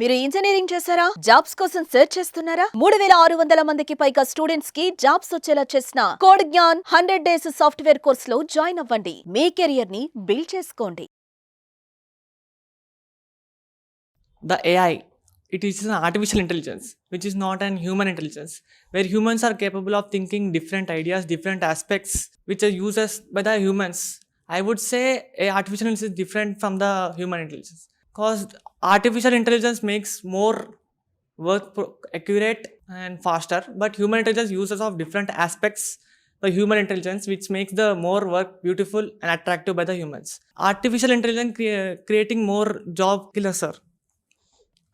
మీరు ఇంజనీరింగ్ చేశారా? జాబ్స్ కోసం సెర్చ్ చేస్తున్నారా? 3600 మందికి పైగా స్టూడెంట్స్ కి జాబ్స్ వచ్చేలా చేసిన code Gyan 100 days software course లో జాయిన్ అవ్వండి. మీ కెరియర్ ని బిల్డ్ చేసుకోండి. The AI, it is an artificial intelligence which is not an human intelligence, where humans are capable of thinking different ideas, different aspects which are used by the humans. I would say a artificial intelligence is different from the human intelligence, because artificial intelligence makes more work accurate and faster, but human intelligence uses of different aspects the human intelligence, which makes the more work beautiful and attractive by the humans. Artificial intelligence creating more job killers, sir.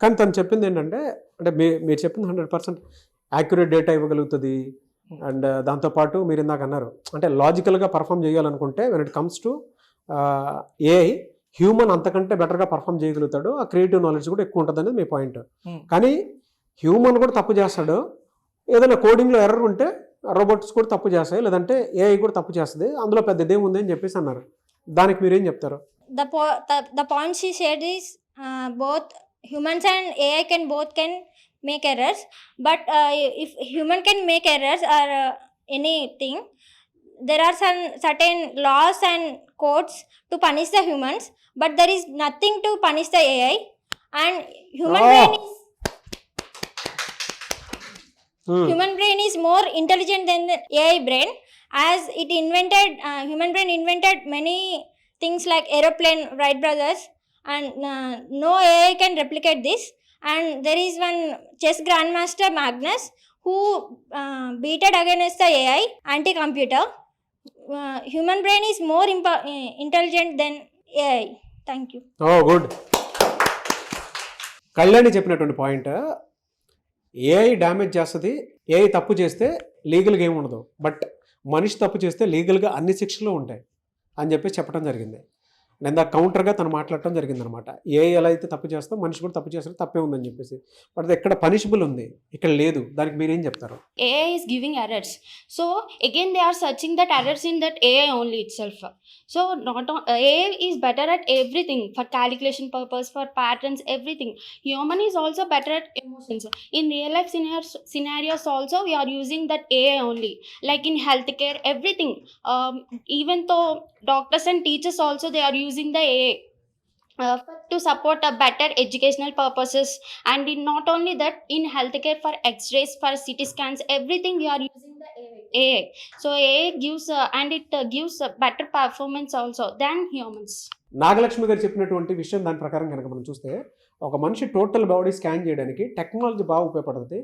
కానీ తను చెప్పింది ఏంటంటే, అంటే మీరు చెప్పింది 100% accurate data ఇవ్వగలుగుతుంది. And దాంతోపాటు మీరు ఇందాక అన్నారు, అంటే లాజికల్గా పర్ఫామ్ చేయాలనుకుంటే when it comes to AI, human అంతకంటే బెటర్గా పర్ఫామ్ చేయగలుగుతాడు. ఆ క్రియేటివ్ నాలెడ్జ్ కూడా ఎక్కువ ఉంటుంది అనేది మీ పాయింట్. కానీ హ్యూమన్ కూడా తప్పు చేస్తాడు. ఏదైనా కోడింగ్లో ఎర్రర్ ఉంటే రోబోట్స్ కూడా తప్పు చేస్తాయి, లేదంటే ఏఐ కూడా తప్పు చేస్తుంది. అందులో పెద్ద ఇదేం ఉంది అని చెప్పేసి అన్నారు. దానికి మీరేం చెప్తారు? The point she said is both humans and AI can make errors, but if human can make errors or anything, there are some certain laws and codes to punish the humans, but there is nothing to punish the AI. And human brain is more intelligent than the AI brain, as it invented human brain invented many things like aeroplane, Wright brothers, and no AI can replicate this. And there is one chess grandmaster, Magnus, who beated against the AI anti-computer. Human brain is more intelligent than AI. Thank you. Good. Kalyani చెప్పినటువంటి point, AI damage చేస్తుంది. AI తప్పు చేస్తే లీగల్గా ఏమి ఉండదు, but మనిషి తప్పు చేస్తే లీగల్గా అన్ని శిక్షలు ఉంటాయి అని చెప్పి చెప్పడం జరిగింది. నేను దానికి కౌంటర్గా తను మాట్లాడటం జరిగిందనమాట. ఏఐ ఎలా అయితే తప్పు చేస్తాం, మనిషి కూడా తప్పు చేస్తే తప్పే ఉందని చెప్పేసి. బట్ ఎక్కడ పనిషబుల్ ఉంది, ఇక్కడ లేదు. దానికి మీరేం చెప్తారు? AI is giving errors. So again they are searching that errors in that AI only itself. So AI is better at everything, for calculation purpose, for patterns, everything. Human is also better at emotions. In real life scenarios also we are using that AI only, like in healthcare, everything. Even though doctors and teachers also, they are using the AI to support a better educational purposes. And in not only that, in healthcare, for x-rays, for CT scans, everything we are using the AI. So AI gives and it gives a better performance also than humans. Nagalakshmi గారు చెప్పినటువంటి విషయం దాని ప్రకారం కనుక మనం చూస్తే, ఒక మనిషి టోటల్ బాడీ స్కాన్ చేయడానికి టెక్నాలజీ బాగా ఉపయోగపడుతుంది.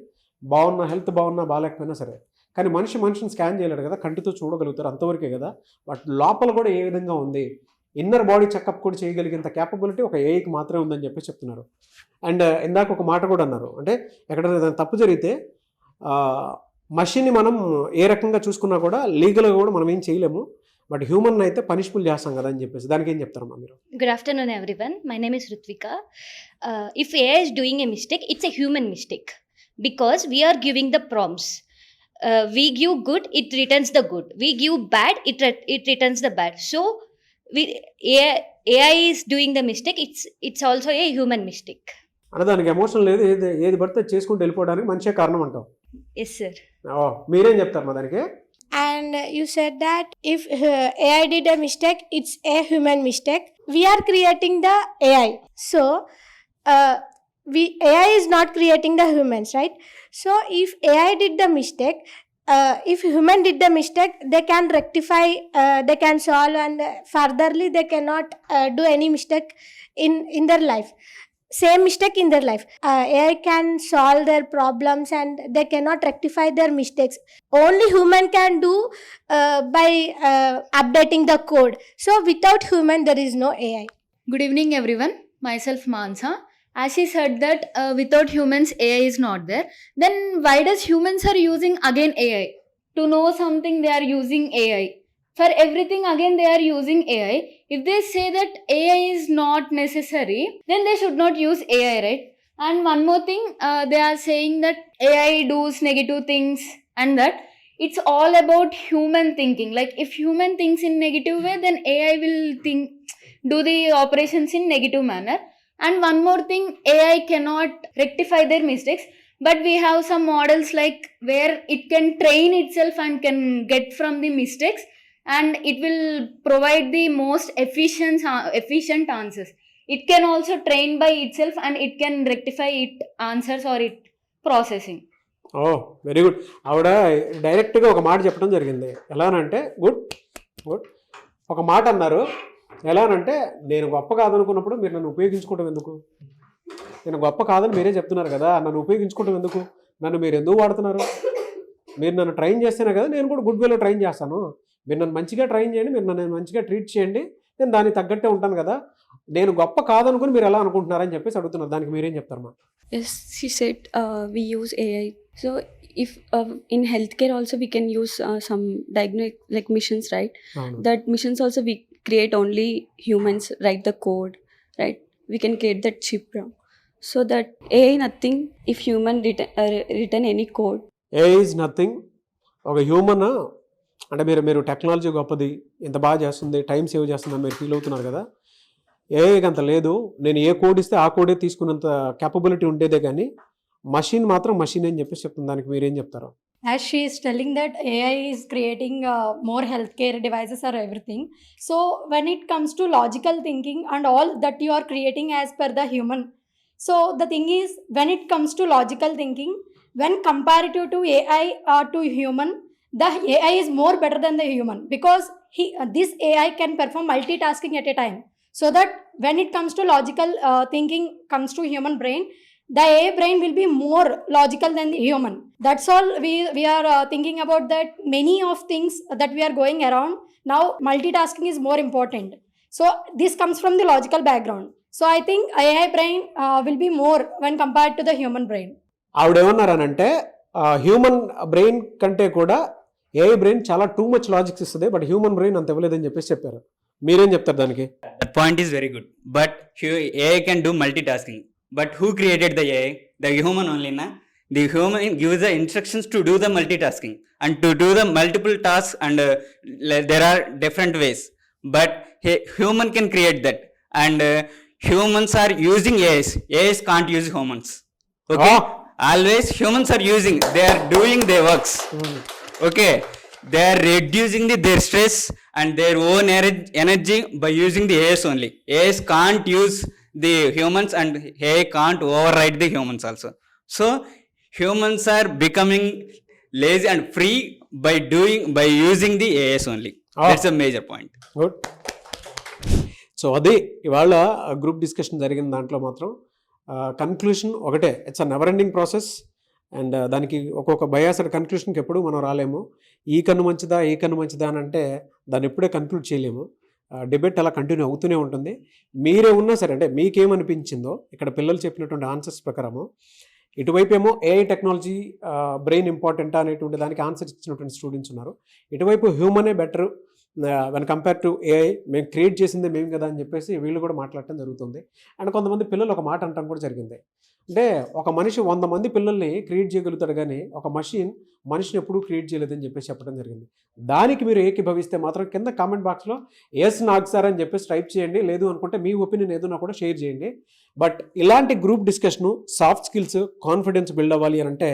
హెల్త్ బాగున్నా బాగాలేకపోయినా సరే. కానీ మనిషిని స్కాన్ చేయలేడు కదా, కంటితో చూడగలుగుతారు, అంతవరకే కదా. బట్ లోపల కూడా ఏ విధంగా ఉంది, ఇన్నర్ బాడీ చెకప్ కూడా చేయగలిగేంత క్యాపబిలిటీ ఒక ఏఐకి మాత్రమే ఉందని చెప్పి చెప్తున్నారు. అండ్ ఇందాక ఒక మాట కూడా అన్నారు, అంటే ఎక్కడైనా తప్పు జరిగితే మషిన్ని మనం ఏ రకంగా చూసుకున్నా కూడా లీగల్గా కూడా మనం ఏం చేయలేము, బట్ హ్యూమన్ అయితే పనిష్బుల్ చేస్తాం కదా అని చెప్పేసి. దానికి ఏం చెప్తారమ్మా మీరు? Good afternoon everyone. My name is Ritvika. If AI is doing a mistake, it's a human mistake, because we are giving the prompts. We give good, it returns the good. We give bad, it returns the bad. So AI is doing the mistake. It's also a human mistake. అంటే దానికి emotion లేదు, ఏది పడితే చేసుకుంటూ వెళ్ళిపోవడానికి మంచిగా కారణం అంటావు. Yes sir. మీరేం చెప్తారు మా దానికి? And you said that if AI did a mistake, it's a human mistake. We are creating the AI. So AI is not creating the humans, right? So if AI did the mistake, if human did the mistake, they can rectify, they can solve, and furtherly they cannot do any mistake in their life. Same mistake in their life. AI can solve their problems and they cannot rectify their mistakes. Only human can do by updating the code. So without human there is no AI. Good evening everyone. Myself Mansa. As she said that without humans AI is not there, then why does humans are using again AI? To know something they are using AI. For everything again they are using AI. If they say that AI is not necessary, then they should not use AI, right? And one more thing, they are saying that AI does negative things, and that it's all about human thinking. Like if human thinks in negative way, then AI will do the operations in negative manner. And one more thing, AI cannot rectify their mistakes, but we have some models like where it can train itself and can get from the mistakes, and it will provide the most efficient answers. It can also train by itself and it can rectify it answers or it processing. Oh very good. ఆవిడ డైరెక్ట్గా ఒక మాట చెప్పడం జరిగింది. ఎలానంటే good ఒక మాట అన్నారు. ఎలానంటే నేను గొప్ప కాదనుకున్నప్పుడు మీరు నన్ను ఉపయోగించుకోవడం ఎందుకు? నేను గొప్ప కాదని మీరే చెప్తున్నారు కదా, నన్ను ఉపయోగించుకోవడం ఎందుకు? నన్ను మీరు ఎందుకు వాడుతున్నారు? మీరు నన్ను ట్రైన్ చేస్తేనే కదా నేను కూడా గుడ్ వేలో ట్రైన్ చేస్తాను. మీరు నన్ను మంచిగా ట్రైన్ చేయండి, మీరు నన్ను మంచిగా ట్రీట్ చేయండి, నేను దానికి తగ్గట్టే ఉంటాను కదా. నేను గొప్ప కాదనుకుని మీరు ఎలా అనుకుంటున్నారని చెప్పేసి అడుగుతున్నారు. దానికి మీరేం చెప్తారమ్మా? Yes, she said we use AI. So if in healthcare also we can use some diagnostic like missions, right? అవును. That missions also we create only humans write the code, right? We can create that chip RAM. So that AI nothing if human written any code. A is nothing. ఒక human అంటే మీరు technology గొప్పది, ఇంత బాగా చేస్తుంది, time save చేస్తుందని మీరు feel అవుతున్నారు కదా. ఏఐకి అంత లేదు. నేను ఏ కోడ్ ఇస్తే ఆ కోడే తీసుకున్నంత క్యాపబిలిటీ ఉండేదే కానీ మషిన్ మాత్రం మషిన్ అని చెప్పేసి చెప్తుంది. దానికి మీరేం చెప్తారు? As she is telling that AI is creating more healthcare devices or everything. So when it comes to logical thinking and all that you are creating as per the human. So the thing is, when it comes to logical thinking, when comparative to AI or to human, the AI is more better than the human because this AI can perform multitasking at a time. So that when it comes to logical thinking comes to human brain, the AI brain will be more logical than the human. That's all we are thinking about that many of things that we are going around. Now multitasking is more important. So this comes from the logical background. So I think AI brain will be more when compared to the human brain. ఆవిడేమన్నారనంటే human brain కంటే కూడా AI brain చాలా too much logics ఇస్తుంది, but human brain అంత ఇవ్వలేదని చెప్పేసి చెప్పారు. మీరేం చెప్తారు దానికి? The point is very good, but AI can do multitasking. But who created the AI? The human only, na? The human gives the instructions to do the multitasking and to do the multiple tasks, and there are different ways. But human can create that, and humans are using AIs. AIs can't use humans. Okay? Always humans are using. They are doing their works. Okay? They are reducing their stress and their own energy by using the AIs only. AIs can't use the humans and AI can't override the humans also. So humans are becoming lazy and free by using the AIs only. That's a major point. Good. So అది ఇవాళ group discussion జరిగిన దాంట్లో మాత్రం conclusion ఒకటే, it's a never ending process. And దానికి ఒక్కొక్క biased కన్క్లూషన్కి ఎప్పుడు మనం రాలేము. ఈ కన్ను మంచిదా ఈ కన్ను మంచిదా అని అంటే దాన్ని ఎప్పుడే కన్క్లూడ్ చేయలేము. డిబేట్ అలా కంటిన్యూ అవుతూనే ఉంటుంది. మీరే ఉన్నా సరే, అంటే మీకేమనిపించిందో ఇక్కడ పిల్లలు చెప్పినటువంటి ఆన్సర్స్ ప్రకారము, ఇటువైపు ఏమో ఏఐ టెక్నాలజీ బ్రెయిన్ ఇంపార్టెంటా అనేటువంటి దానికి ఆన్సర్ ఇచ్చినటువంటి స్టూడెంట్స్ ఉన్నారు. ఇటువైపు హ్యూమనే better when compare to AI, మేము క్రియేట్ చేసిందే మేము కదా అని చెప్పేసి వీళ్ళు కూడా మాట్లాడటం జరుగుతుంది. అండ్ కొంతమంది పిల్లలు ఒక మాట అనటం కూడా జరిగింది. అంటే ఒక మనిషి 100 మంది పిల్లల్ని క్రియేట్ చేయగలుగుతాడు కానీ ఒక మనిషిని ఎప్పుడూ క్రియేట్ చేయలేదని చెప్పేసి చెప్పడం జరిగింది. దానికి మీరు ఏకీభవిస్తే మాత్రం కింద కామెంట్ బాక్స్లో ఎస్ నాగ్ సార్ అని చెప్పేసి టైప్ చేయండి. లేదు అనుకుంటే మీ ఒపీనియన్ ఏదైనా కూడా షేర్ చేయండి. బట్ ఇలాంటి group discussion, soft skills, confidence build అవ్వాలి అని అంటే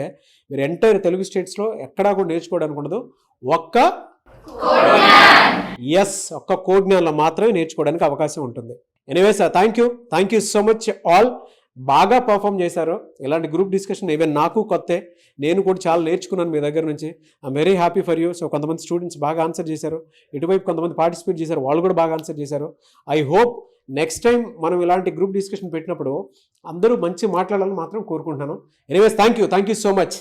మీరు ఎంటైర్ తెలుగు స్టేట్స్లో ఎక్కడా కూడా నేర్చుకోవడానికి ఉండదు. ఒక్క కోడ్ జ్ఞానంలో మాత్రమే నేర్చుకోవడానికి అవకాశం ఉంటుంది. Anyways thank you so much all. బాగా పర్ఫామ్ చేశారు. ఇలాంటి గ్రూప్ డిస్కషన్ ఈవెన్ నాకు కొత్తే, నేను కూడా చాలా నేర్చుకున్నాను మీ దగ్గర నుంచి. I'm very happy for you. So కొంతమంది స్టూడెంట్స్ బాగా ఆన్సర్ చేశారు, ఇటువైపు కొంతమంది పార్టిసిపేట్ చేశారు, వాళ్ళు కూడా బాగా ఆన్సర్ చేశారు. ఐ హోప్ నెక్స్ట్ టైం మనం ఇలాంటి గ్రూప్ డిస్కషన్ పెట్టినప్పుడు అందరూ మంచి మాట్లాడాలని మాత్రం కోరుకుంటున్నాను. Anyways thank you so much.